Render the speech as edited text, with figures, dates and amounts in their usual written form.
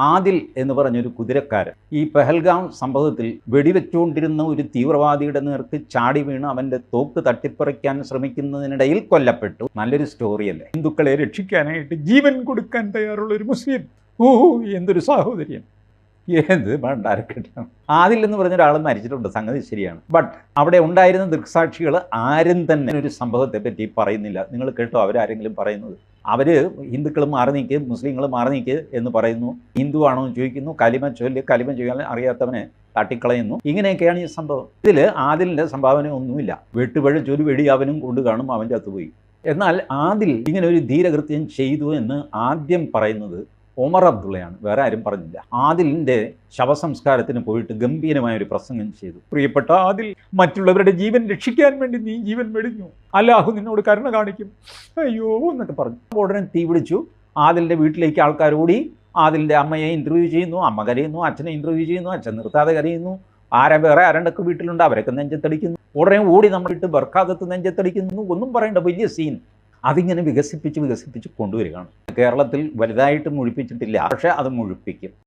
ആദിൽ എന്ന് പറഞ്ഞൊരു കുതിരക്കാരൻ ഈ പെഹൽഗാം സംഭവത്തിൽ വെടിവെച്ചുകൊണ്ടിരുന്ന ഒരു തീവ്രവാദിയുടെ നേർക്ക് ചാടി വീണ് അവൻ്റെ തോക്ക് തട്ടിപ്പറിക്കാൻ ശ്രമിക്കുന്നതിനിടയിൽ കൊല്ലപ്പെട്ടു. നല്ലൊരു സ്റ്റോറിയല്ലേ? ഹിന്ദുക്കളെ രക്ഷിക്കാനായിട്ട് ജീവൻ കൊടുക്കാൻ തയ്യാറുള്ള ഒരു മുസ്ലിം. ഓ, എന്തൊരു സാഹോദര്യം! എന്ത് ഭണ്ഡാരക്കെട്ടാണ്! ആദിൽ എന്ന് പറഞ്ഞ ഒരാൾ മരിച്ചിട്ടുണ്ട്, സംഗതി ശരിയാണ്. ബട്ട് അവിടെ ഉണ്ടായിരുന്ന ദൃക്സാക്ഷികൾ ആരും തന്നെ ഒരു സംഭവത്തെ പറ്റി പറയുന്നില്ല. നിങ്ങൾ കേട്ടോ അവരാരെങ്കിലും പറയുന്നത്? അവർ ഹിന്ദുക്കൾ മാറി നിൽക്ക്, മുസ്ലിങ്ങൾ മാറി നിൽക്ക് എന്ന് പറയുന്നു. ഹിന്ദു ആണോ എന്ന് ചോദിക്കുന്നു, കലിമ ചൊല്ലാൻ അറിയാത്തവനെ തട്ടിക്കളയുന്നു. ഇങ്ങനെയൊക്കെയാണ് ഈ സംഭവം. ഇതിൽ ആദിലിൻ്റെ സംഭാവന ഒന്നുമില്ല. വെട്ടുപഴച്ച് ഒരു വെടി അവനും കൊണ്ട് കാണും, അവൻ ചത്തുപോയി. എന്നാൽ ആദിൽ ഇങ്ങനെ ഒരു ധീരകൃത്യം ചെയ്തു എന്ന് ആദ്യം പറയുന്നത് ഒമർ അബ്ദുള്ളയാണ്, വേറെ ആരും പറഞ്ഞില്ല. ആദിലിൻ്റെ ശവസംസ്കാരത്തിന് പോയിട്ട് ഗംഭീരമായ ഒരു പ്രസംഗം ചെയ്തു. പ്രിയപ്പെട്ട ആദിൽ, മറ്റുള്ളവരുടെ ജീവൻ രക്ഷിക്കാൻ വേണ്ടി നീ ജീവൻ വെടിഞ്ഞു, അല്ലാഹു നിന്നോട് കരുണ കാണിക്കും, അയ്യോ എന്നൊക്കെ പറഞ്ഞു. ഉടനെ തീ പിടിച്ചു. ആദിലിൻ്റെ വീട്ടിലേക്ക് ആൾക്കാർ ഓടി. ആദിലിൻ്റെ അമ്മയെ ഇൻ്റർവ്യൂ ചെയ്യുന്നു, അമ്മ കരയുന്നു. അച്ഛനെ ഇൻ്റർവ്യൂ ചെയ്യുന്നു, അച്ഛൻ നിർത്താതെ കരയുന്നു. വേറെ ആരണ്ടൊക്കെ വീട്ടിലുണ്ട്, അവരൊക്കെ നെഞ്ചത്തടിക്കുന്നു. ഉടനെ ഓടി നമ്മളിട്ട് ബർക്കാദത്ത് നെഞ്ചത്തടിക്കുന്നു. ഒന്നും പറയണ്ട, വലിയ സീൻ. അതിങ്ങനെ വികസിപ്പിച്ച് കൊണ്ടുവരികയാണ്. കേരളത്തിൽ വലുതായിട്ട് മുഴിപ്പിച്ചിട്ടില്ല, പക്ഷേ അത് മുഴിപ്പിക്കും.